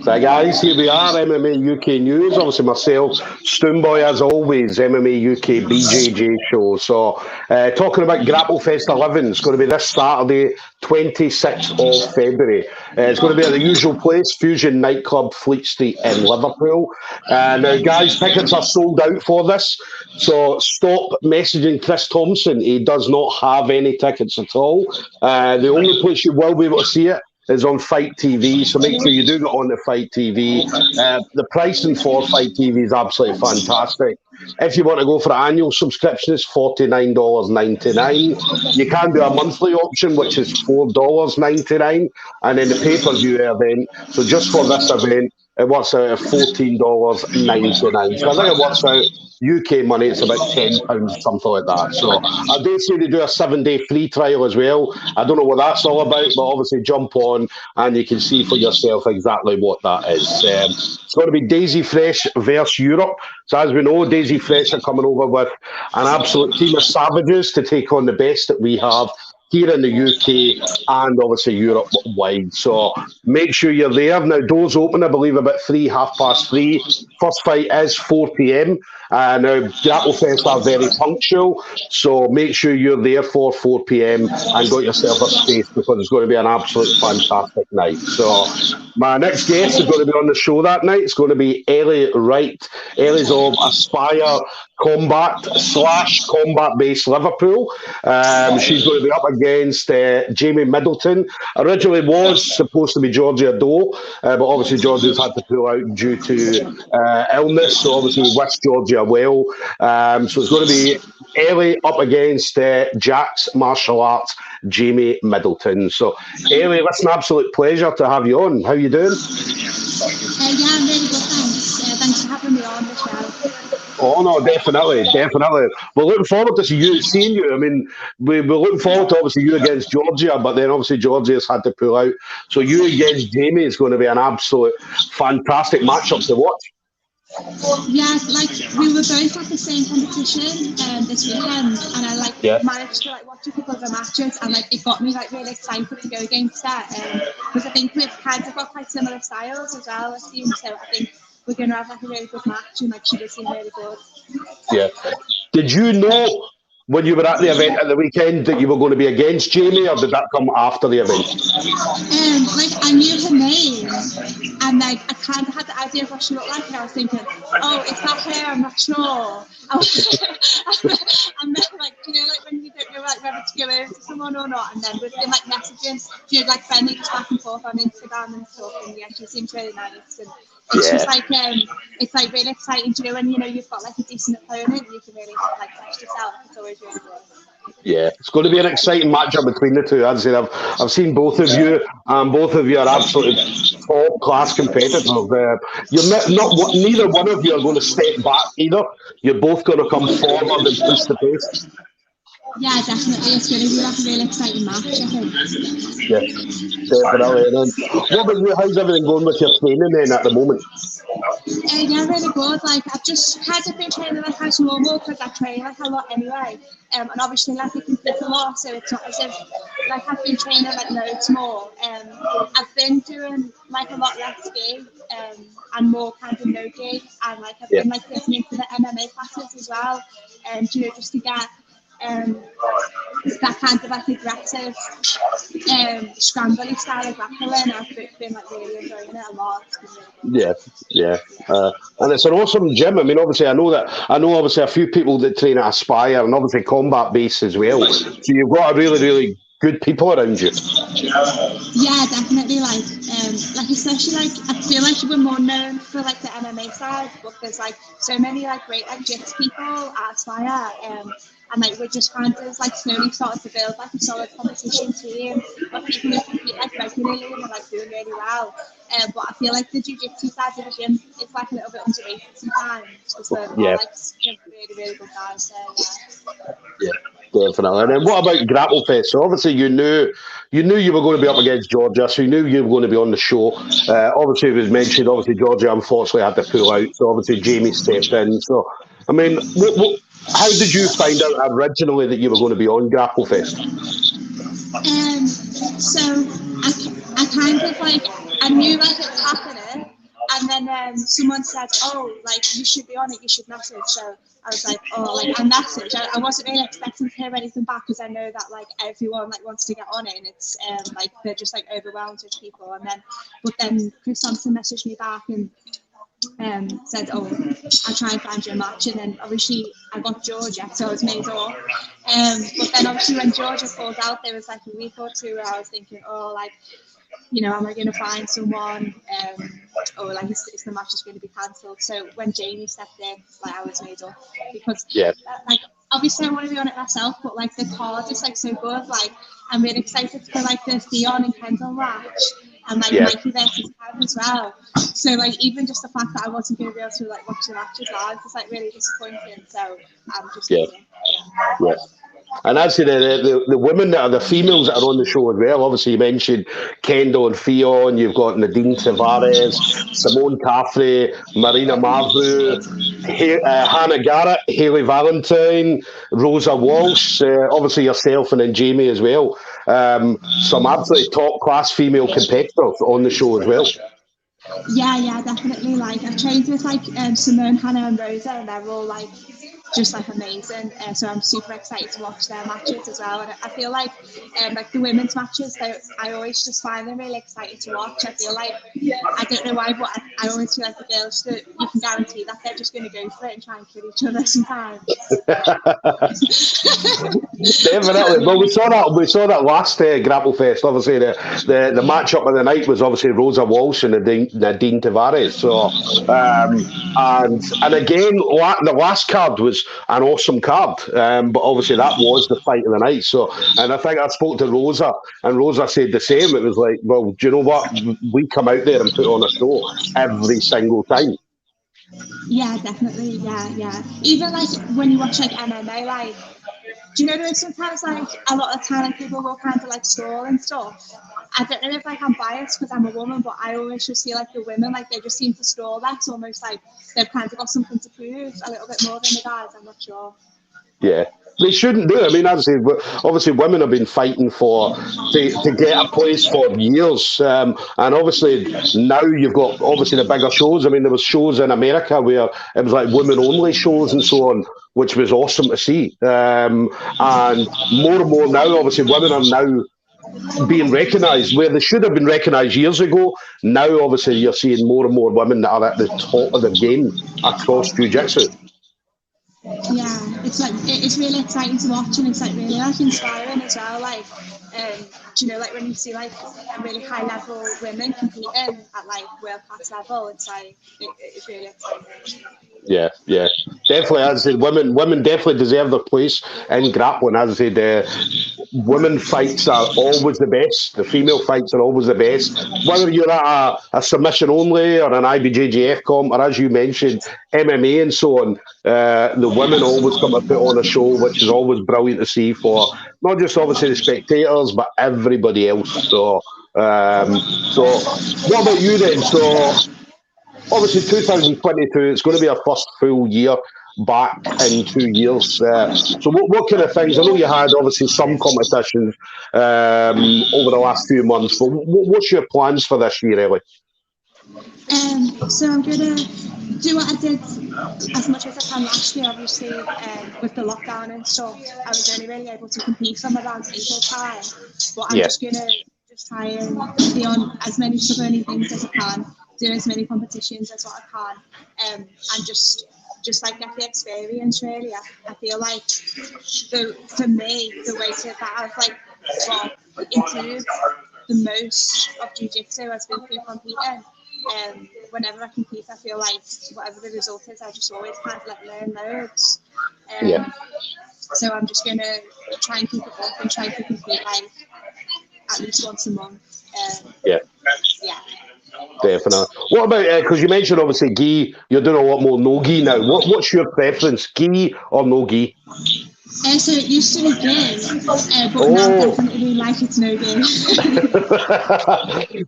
So guys, here we are, MMA UK News. Obviously myself, Stoomboy as always, MMA UK BJJ show. So talking about Grapplefest 11, it's going to be this Saturday, 26th of February. It's going to be at the usual place, Fusion Nightclub, Fleet Street in Liverpool. Now guys, tickets are sold out for this. So stop messaging Chris Thompson. He does not have any tickets at all. The only place you will be able to see it is on Fight TV, so make sure you do get on the Fight TV. The pricing for Fight TV is absolutely fantastic. If you want to go for an annual subscription, it's $49.99. You can do a monthly option, which is $4.99, and then the pay-per-view event. So just for this event, it works out at $14.99. So I think it works out UK money, it's about £10, something like that. So I do say they do a 7-day free trial as well. I don't know what that's all about, but obviously jump on and you can see for yourself exactly what that is. It's going to be Daisy Fresh versus Europe. So as we know, Daisy Fresh are coming over with an absolute team of savages to take on the best that we have here in the UK and obviously Europe wide. So make sure you're there. Now, doors open, I believe, about 3:30. First fight is 4 p.m. Now, Grapplefest are very punctual, so make sure you're there for 4 p.m. and got yourself a space because it's going to be an absolute fantastic night. So my next guest is going to be on the show that night. It's going to be Ellie Wright. Ellie's of Aspire Combat / Base Liverpool. She's going to be up against Jaimie Middleton. Originally was supposed to be Georgia Doe, but obviously Georgia's had to pull out due to illness, so obviously we wish Georgia well. So it's going to be Ellie up against Jack's Martial Arts, Jaimie Middleton. So Ellie, listen, absolute pleasure to have you on. How you doing? Yeah, I'm really good, thanks. Thanks for having me on the show. Oh no, definitely. We're looking forward to seeing you. I mean, we're looking forward to obviously you against Georgia, but then obviously Georgia's had to pull out. So you against Jaimie is going to be an absolute fantastic matchup to watch. Yeah, like we were both at the same competition this weekend, and I managed to watch a couple of the matches, and it got me really excited to go against that. Because I think we've kind of got quite similar styles as well, it seems. So I think we're going to have a really good match, and she does seem really good. Yeah. Did you know when you were at the event at the weekend that you were going to be against Jaimie, or did that come after the event? I knew her name, and I kind of had the idea of what she looked like, and I was thinking, oh, is that her? I'm not sure. And then, when you don't know whether to go over to someone or not, and then we've been messaging, friendly just back and forth on Instagram and stuff, and yeah, she seems really nice. And it's just it's really exciting, when you've got a decent opponent, you can really test yourself. It's always really good. Yeah, it's going to be an exciting matchup between the two. As I said, I've seen both of you, and both of you are absolutely top class competitors. Neither one of you are going to step back either. You're both going to come forward and push the pace. Yeah, definitely. It's going to be a really exciting match, I think. Yeah, definitely. And then, what about you? How's everything going with your training then at the moment? Yeah, really good. I've just kind of been training as normal because I train a lot anyway. And obviously, I compete a lot, so it's not as if I've been training loads more. I've been doing a lot less gig and more kind of no gig, and I've been getting into the MMA classes as well, just to get that kind of aggressive scrambly style of grappling. I've been really enjoying it a lot. Yeah. And it's an awesome gym. I mean, obviously, I know obviously a few people that train at Aspire and obviously Combat Base as well. So you've got a really, really good people around you. Yeah, definitely. Especially I feel we're more known for the MMA side, but there's so many great jiu-jitsu people at Aspire. And we're just kind of slowly starting to build a solid competition team of people who compete regularly and are doing really well. But I feel the jiu-jitsu side of the gym is a little bit underrated sometimes because we're really, really good guys there. Yeah, definitely. And then what about Grapplefest? So obviously you knew you were going to be up against Georgia, so you knew you were going to be on the show. Obviously it was mentioned, Georgia unfortunately had to pull out, so obviously Jaimie stepped in. So I mean, how did you find out originally that you were going to be on Grapplefest? So I kind of I knew it was happening, And then someone said, oh, like, you should be on it, you should message. So I was like, oh, like, I messaged. I wasn't really expecting to hear anything back because I know that, like, everyone, like, wants to get on it and it's, like, they're just, like, overwhelmed with people. But then Chris Thompson messaged me back and said, oh, I'll try and find you a match. And then, obviously, I got Georgia, so I was made up. But then, obviously, when Georgia pulled out, there was, like, a week or two where I was thinking, oh, like, you know, am I going to find someone? Or like, is the match just going to be cancelled? So when Jaimie stepped in, like, I was made up because, like, obviously I want to be on it myself, but like the card is like so good. Like, I'm really excited for like the Theon and Kendall match and like Mikey versus Cam as well. So like, even just the fact that I wasn't going to be able to like watch the matches live is like really disappointing. So I'm just And actually, the women that are the females that are on the show as well. Obviously, you mentioned Kendall and Theon. You've got Nadine Tavares, Simone Caffrey, Marina Marvu, Hannah Garrett, Hayley Valentine, Rosa Walsh. Obviously, yourself and then Jaimie as well. Some absolutely top class female competitors on the show as well. Yeah, definitely. Like, I've trained with like Simone, Hannah, and Rosa, and they're all like just like amazing. So I'm super excited to watch their matches as well. And I feel like the women's matches, I always just find them really exciting to watch. I feel like, I don't know why, but I always feel like the girls that you can guarantee that they're just going to go for it and try and kill each other sometimes. Definitely. Well, we saw that last Grapplefest. Obviously, the matchup of the night was obviously Rosa Walsh and Nadine Tavares. So, and again, the last card was an awesome card, but obviously that was the fight of the night. So, and I think I spoke to Rosa, and Rosa said the same. It was like, well, do you know what? We come out there and put on a show every single time. Yeah, definitely. Yeah. Even like when you watch like MMA, like, do you know there's sometimes like a lot of time like, people will kind of like stall and stuff. I don't know if like I'm biased because I'm a woman, but I always just feel like the women, like, they just seem to stall. That's almost like they've kind of got something to prove a little bit more than the guys. I'm not sure. Yeah, they shouldn't do it. I mean, as I say, obviously women have been fighting to get a place for years, and obviously now you've got obviously the bigger shows. I mean, there was shows in America where it was like women only shows and so on, which was awesome to see. And more now, obviously, women are now being recognised where they should have been recognised years ago. Now, obviously, you're seeing more and more women that are at the top of the game across jiu-jitsu. Yeah, it's like it's really exciting to watch, and it's like really like inspiring as well. Like, do you know, like when you see like really high level women competing at like world class level, it's like it's really exciting. Yeah, definitely. As I said, women definitely deserve their place in grappling. As I said, the women fights are always the best. The female fights are always the best. Whether you're at a submission only or an IBJJF comp, or as you mentioned, MMA and so on, the women always come to put on a show, which is always brilliant to see for not just obviously the spectators, but everybody else. So what about you then? So, obviously, 2022, it's going to be our first full year back in 2 years. So what kind of things? I know you had, obviously, some competitions over the last few months, but what's your plans for this year, Ellie? So I'm going to do what I did as much as I can last year, obviously, with the lockdown and stuff. I was only really able to compete from around April time, but I'm just going to try and be on as many sub-only things as I can, do as many competitions as what I can, and just like get the experience. Really, I feel like for me the way that I've like improved the most of jiu-jitsu has been through competing. Whenever I compete, I feel like whatever the result is, I just always kind of like learn loads. So I'm just gonna try and keep it up and try to compete like at least once a month. Yeah. Definitely. What about, because you mentioned obviously gi, you're doing a lot more no gi now. What's your preference, gi or no gi? So it used to be gi, but now definitely like it's no gi.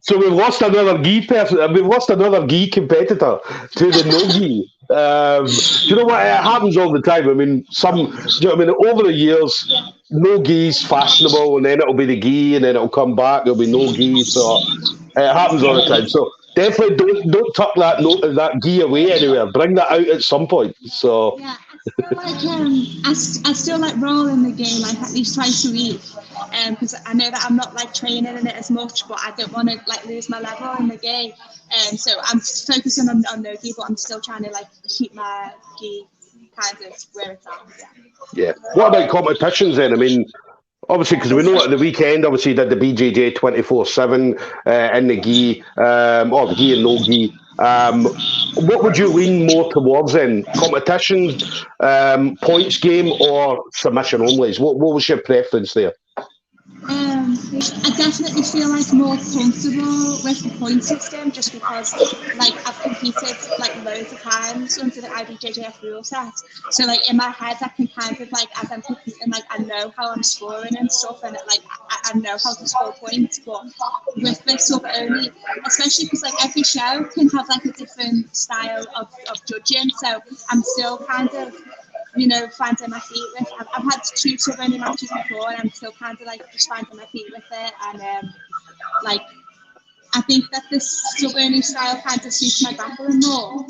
So we've lost another gi person. We've lost another gi competitor to the no gi. Do you know what? It happens all the time. I mean, over the years, no gi's fashionable, and then it'll be the gi, and then it'll come back. There'll be no gi. So it happens all the time. So definitely don't tuck that gi away anywhere. Bring that out at some point. So yeah, I still like roll in the game like at least twice a week, because I know that I'm not like training in it as much, but I don't want to like lose my level in the game, so I'm focusing on no gi, but I'm still trying to like keep my gi kind of where it's at. Yeah. What about competitions then? I mean, obviously, because we know at the weekend, obviously, you did the BJJ 24/7 in the gi, or the gi and no gi. What would you lean more towards then? Competitions, points game, or submission onlys? What was your preference there? I definitely feel like more comfortable with the point system just because like I've competed like loads of times under the IBJJF rule set. So like in my head I can kind of like as I'm competing like I know how I'm scoring and stuff, and like I know how to score points. But with this sub only, especially because like every show can have like a different style of judging, so I'm still kind of finding my feet with. I've had 2 sub-only matches before, and I'm still kind of like just finding my feet with it. And like I think that this sub-only style kind of suits my grappling more.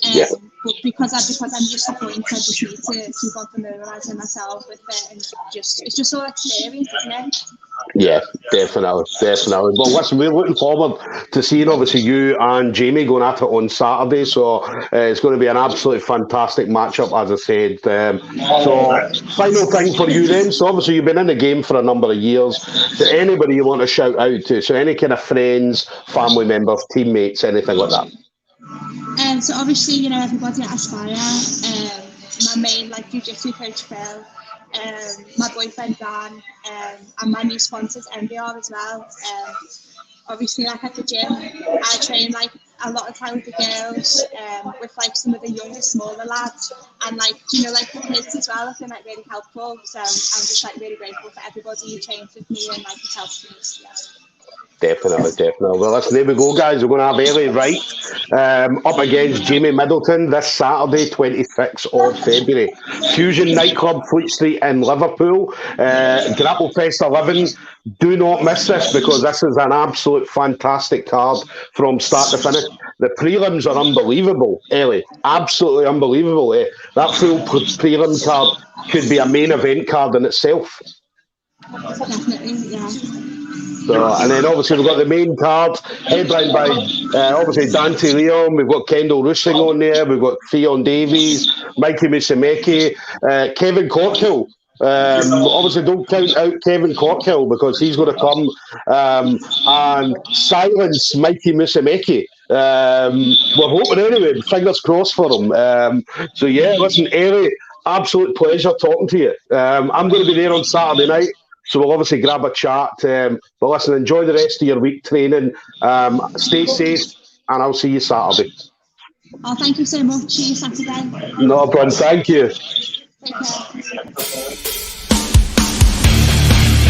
Yeah. But because I'm used to points, I just need to keep on familiarising myself with it, and it's just all experience, isn't it? Yeah, definitely. Well, listen, we're looking forward to seeing obviously you and Jaimie going at it on Saturday. So it's going to be an absolutely fantastic matchup, as I said. So final thing for you then. So obviously you've been in the game for a number of years. To anybody you want to shout out to? So any kind of friends, family members, teammates, anything like that? So obviously, everybody at Aspire, my main like jiu-jitsu coach Phil, my boyfriend Dan, and my new sponsors MBR as well. Obviously, like at the gym, I train like a lot of time with the girls, with like some of the younger, smaller lads, and like like the kids as well have been like really helpful. So I'm just like really grateful for everybody who trains with me and like has helped me. Yeah. Definitely. Well, listen, there we go, guys. We're going to have Ellie Wright up against Jaimie Middleton this Saturday, 26th of February. Fusion Nightclub, Fleet Street in Liverpool. Grapplefest 11. Do not miss this because this is an absolute fantastic card from start to finish. The prelims are unbelievable, Ellie. Absolutely unbelievable. That full prelim card could be a main event card in itself. Definitely, yeah. So, and then obviously we've got the main card headlined by obviously Dante Leon. We've got Kendall Rushing on there. We've got Theon Davies, Mikey Musumeci, Kevin Corkhill. Obviously don't count out Kevin Corkhill because he's going to come and silence Mikey Musumeci. We're hoping anyway. Fingers crossed for him. So yeah, listen, Ellie, absolute pleasure talking to you. I'm going to be there on Saturday night. So we'll obviously grab a chat. But listen, enjoy the rest of your week training. Stay safe, and I'll see you Saturday. Oh, thank you so much. See you Saturday. No problem. Thank you. Take care.